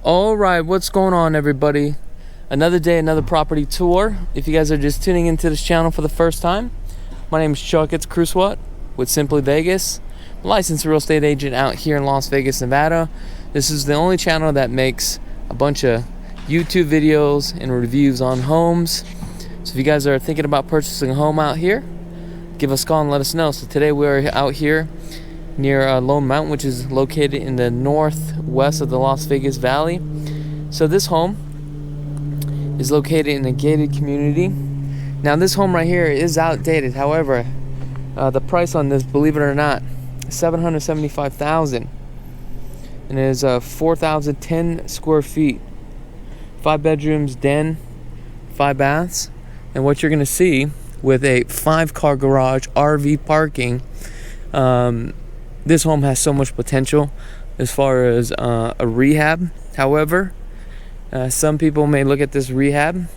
Alright, what's going on, everybody? Another day, another property tour. If you guys are just tuning into this channel for the first time, my name is Chakits Krulsawat with Simply Vegas, licensed real estate agent out here in Las Vegas, Nevada. This is the only channel that makes a bunch of YouTube videos and reviews on homes. So if you guys are thinking about purchasing a home out here, give us a call and let us know. So today we're out here near Lone Mountain, which is located in the northwest of the Las Vegas Valley. So this home is located in a gated community. Now this home right here is outdated. However, the price on this, believe it or not, is $775,000, and it is 4,010 square feet, 5 bedrooms, den, 5 baths, and what you're gonna see with a 5-car garage, RV parking. This home has so much potential as far as a rehab. However, some people may look at this rehab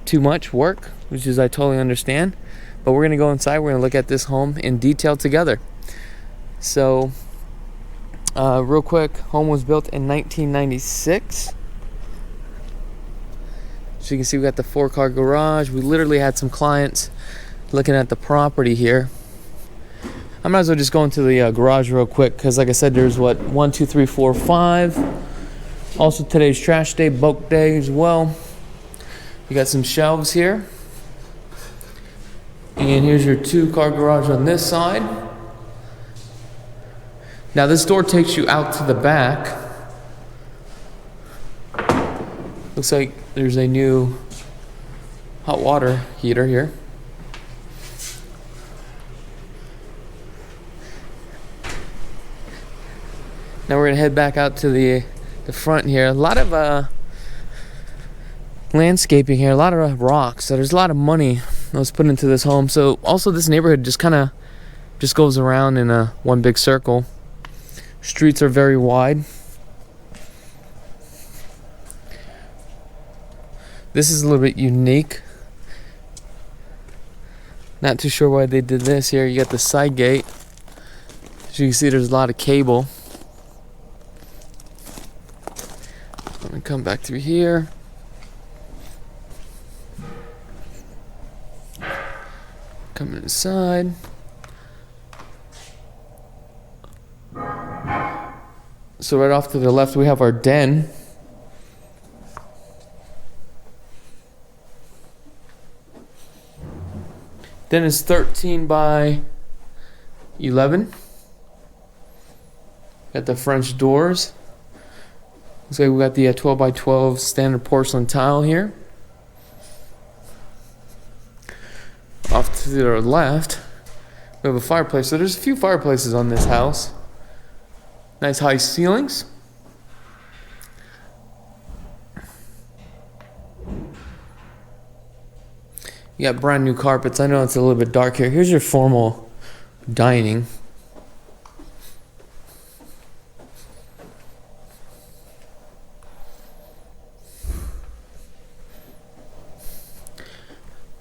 too much work, which is I totally understand. But we're going to go inside. We're going to look at this home in detail together. So, real quick, home was built in 1996. So you can see we got the 4-car garage. We literally had some clients looking at the property here. I might as well just go into the garage real quick, because like I said, there's 1, 2, 3, 4, 5. Also today's trash day, bulk day as well. You got some shelves here, and here's your 2-car garage on this side. Now this door takes you out to the back. Looks like there's a new hot water heater here. Now we're gonna head back out to the front here. A lot of landscaping here, a lot of rocks. So there's a lot of money that was put into this home. So also this neighborhood just kind of goes around in one big circle. Streets are very wide. This is a little bit unique. Not too sure why they did this here. You got the side gate. As you can see, there's a lot of cable. I'm gonna come back through here. Come inside. So right off to the left we have our den. Den is 13 by 11. Got the French doors. Looks like we got the 12 by 12 standard porcelain tile here. Off to the left, we have a fireplace. So there's a few fireplaces on this house. Nice high ceilings. You got brand new carpets. I know it's a little bit dark here. Here's your formal dining.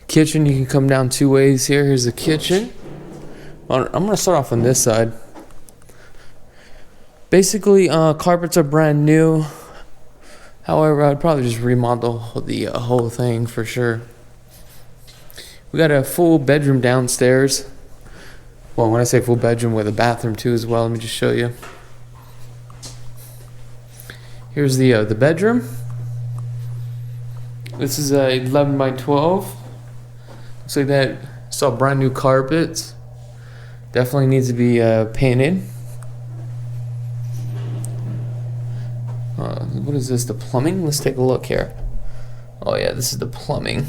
Kitchen, you can come down 2 ways here. Here's the kitchen. I'm going to start off on this side. Basically, carpets are brand new. However, I'd probably just remodel the whole thing for sure. We got a full bedroom downstairs. Well, when I say full bedroom, with a bathroom too as well, let me just show you. Here's the bedroom. This is a 11 by 12. Looks like that. Saw brand new carpets. Definitely needs to be painted. What is this? The plumbing? Let's take a look here. Oh yeah, this is the plumbing.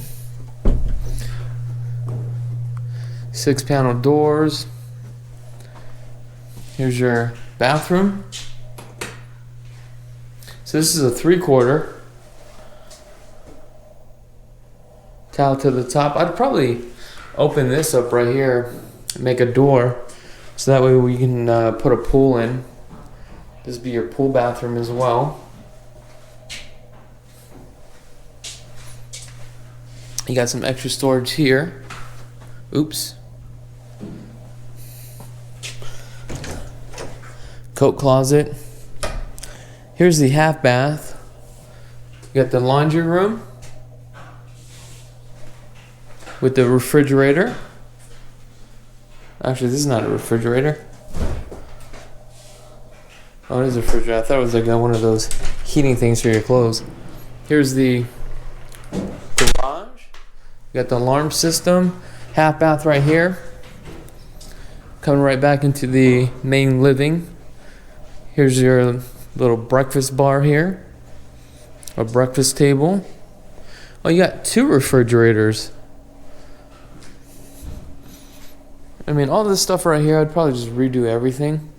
6-panel doors. Here's your bathroom. So this is a 3/4. Tile to the top. I'd probably open this up right here and make a door, so that way we can put a pool in. This would be your pool bathroom as well. You got some extra storage here. Oops. Coat closet. Here's the half bath. You got the laundry room with the refrigerator. Actually, this is not a refrigerator. Oh, it is a refrigerator. I thought it was like one of those heating things for your clothes. Here's the garage. You got the alarm system. Half bath right here. Coming right back into the main living. Here's your little breakfast bar here. A breakfast table. Oh, you got 2 refrigerators. I mean, all this stuff right here, I'd probably just redo everything.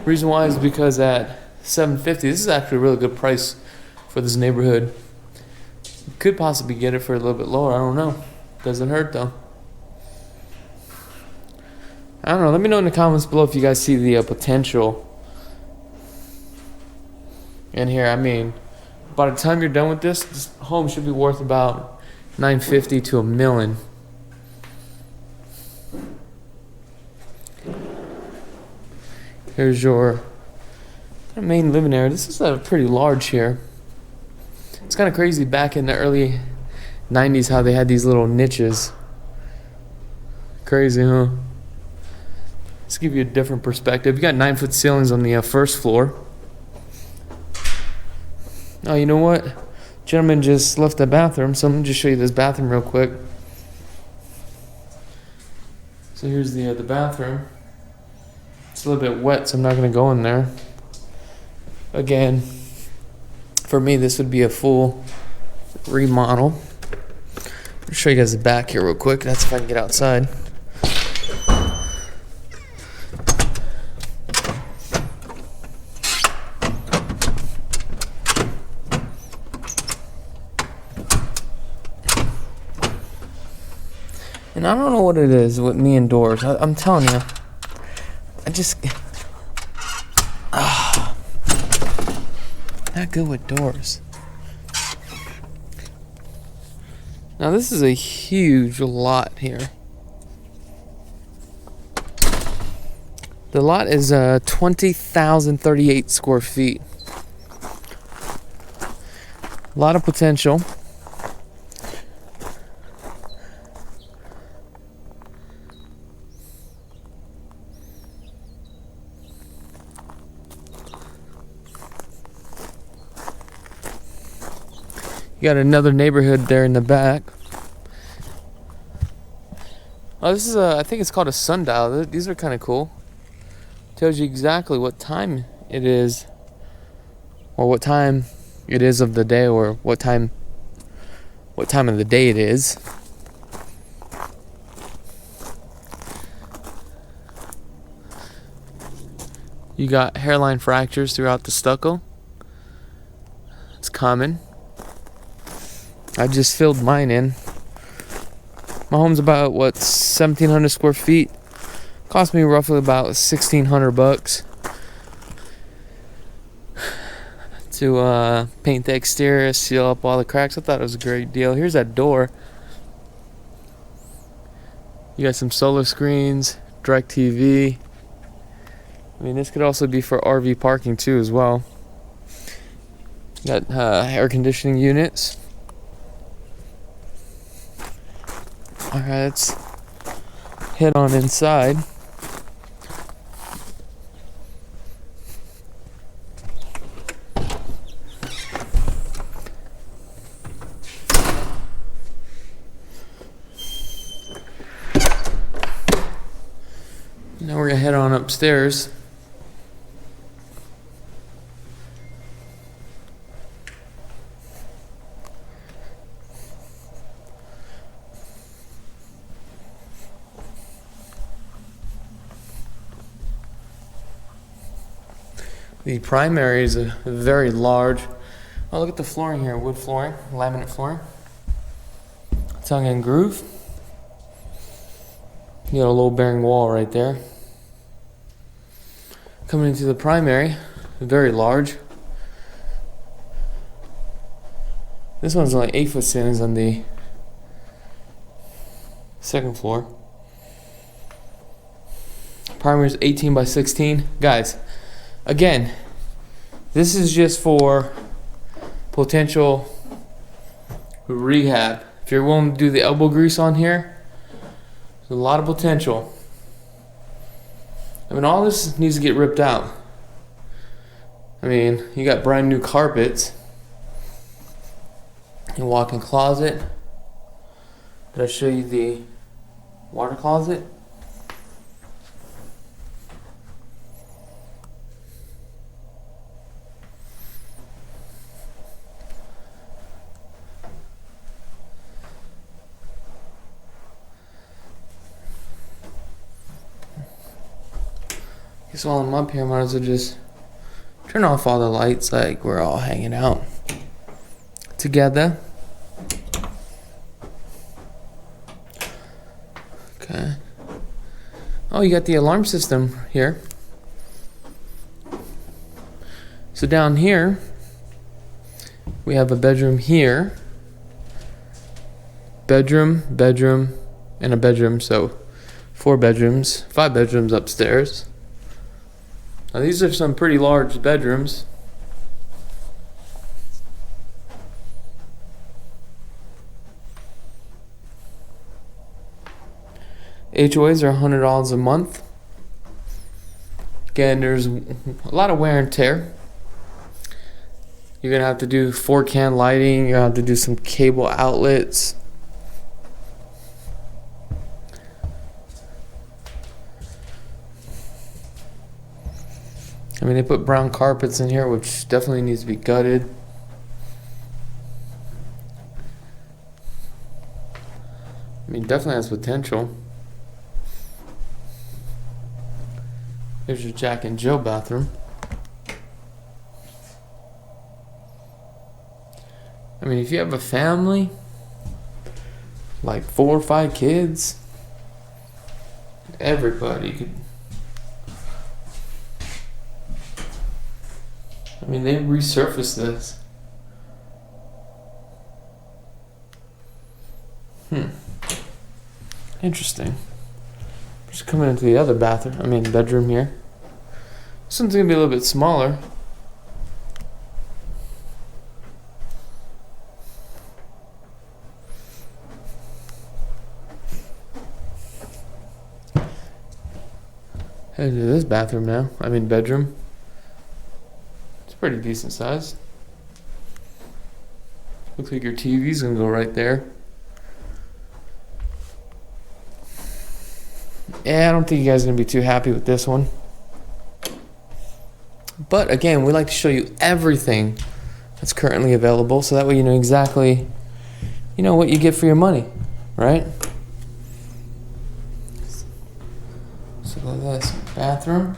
Reason why is because at $750, this is actually a really good price for this neighborhood. You could possibly get it for a little bit lower. I don't know. Doesn't hurt though. I don't know. Let me know in the comments below if you guys see the potential in here. I mean, by the time you're done with this home should be worth about $950 to $1 million. Here's your main living area. This is pretty large here. It's kind of crazy back in the early 90s how they had these little niches. Crazy, huh? Let's give you a different perspective. You got 9-foot ceilings on the first floor. Oh, you know what? Gentleman just left the bathroom, so let me just show you this bathroom real quick. So here's the bathroom. It's a little bit wet, so I'm not going to go in there. Again, for me, this would be a full remodel. I'll show you guys the back here real quick. That's if I can get outside. And I don't know what it is with me and doors. I'm telling you. I just not good with doors. Now this is a huge lot here. The lot is 20,038 square feet. A lot of potential. You got another neighborhood there in the back. Oh, this is I think it's called a sundial. These are kind of cool. Tells you exactly what time it is, or what time it is of the day, or what time of the day it is. You got hairline fractures throughout the stucco. It's common. I just filled mine in. My home's about 1,700 square feet. Cost me roughly about $1,600 to paint the exterior, seal up all the cracks. I thought it was a great deal. Here's that door. You got some solar screens, direct TV. I mean, this could also be for RV parking too as well. You got air conditioning units. Alright, let's head on inside. Now we're gonna head on upstairs. The primary is a very large. Oh, look at the flooring here, wood flooring, laminate flooring. Tongue and groove. You got a low bearing wall right there. Coming into the primary, very large. This one's only 8-foot ceilings on the second floor. Primary is 18 by 16. Guys, again, This is just for potential rehab. If you're willing to do the elbow grease on here, there's a lot of potential. I mean, all this needs to get ripped out. I mean, you got brand new carpets. Your walk-in closet. Did I show you the water closet? Guess while I'm up here, I might as well just turn off all the lights like we're all hanging out together. Okay. Oh, you got the alarm system here. So down here, we have a bedroom here. Bedroom, and a bedroom. So 4 bedrooms, 5 bedrooms upstairs. Now these are some pretty large bedrooms. HOAs are $100 a month. Again, there's a lot of wear and tear. You're gonna have to do 4-can lighting. You're gonna have to do some cable outlets. I mean, they put brown carpets in here, which definitely needs to be gutted. I mean, definitely has potential. There's your Jack and Jill bathroom. I mean, if you have a family, like 4 or 5 kids, everybody could. I mean, they resurfaced this. Interesting. Just coming into the other bedroom here. This one's gonna be a little bit smaller. Head to this bathroom now. Bedroom. It's pretty decent size. Looks like your TV's gonna go right there. Yeah, I don't think you guys are gonna be too happy with this one. But again, we like to show you everything that's currently available, so that way you know exactly, what you get for your money, right? So look at this bathroom.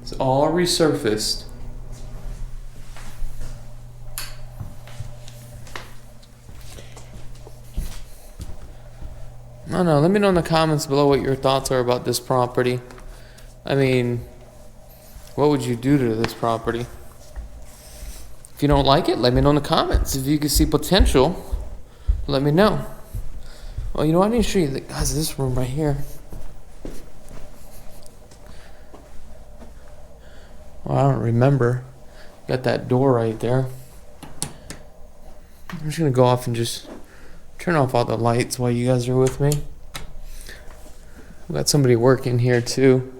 It's all resurfaced. I don't know. Let me know in the comments below what your thoughts are about this property. I mean, what would you do to this property? If you don't like it, let me know in the comments. If you can see potential, let me know. Well, I need to show you this room right here. Well, I don't remember. Got that door right there. I'm just gonna go off and just turn off all the lights while you guys are with me. We got somebody working here too.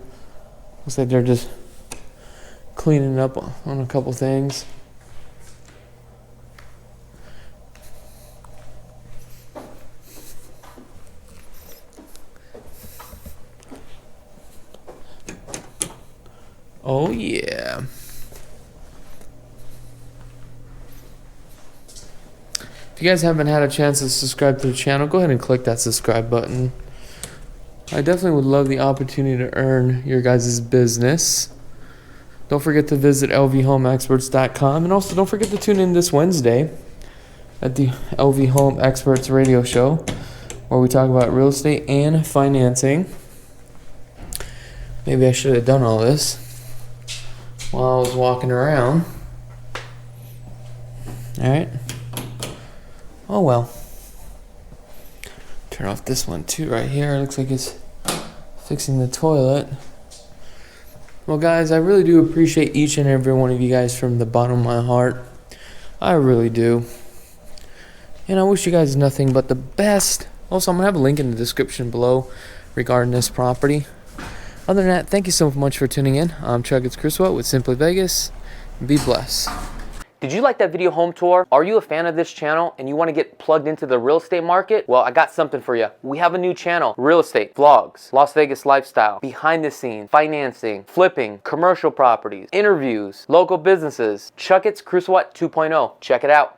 Looks like they're just cleaning up on a couple things. Oh yeah. If you guys haven't had a chance to subscribe to the channel, go ahead and click that subscribe button. I definitely would love the opportunity to earn your guys' business. Don't forget to visit lvhomeexperts.com, and also don't forget to tune in this Wednesday at the LV Home Experts radio show, where we talk about real estate and financing. Maybe I should have done all this while I was walking around. Alright. Oh well. Turn off this one too right here. It looks like it's fixing the toilet. Well, guys, I really do appreciate each and every one of you guys from the bottom of my heart. I really do. And I wish you guys nothing but the best. Also, I'm going to have a link in the description below regarding this property. Other than that, thank you so much for tuning in. I'm Chakits Krulsawat with Simply Vegas. Be blessed. Did you like that video home tour? Are you a fan of this channel and you want to get plugged into the real estate market? Well, I got something for you. We have a new channel, real estate, vlogs, Las Vegas lifestyle, behind the scenes, financing, flipping, commercial properties, interviews, local businesses, Chakits Krulsawat 2.0. Check it out.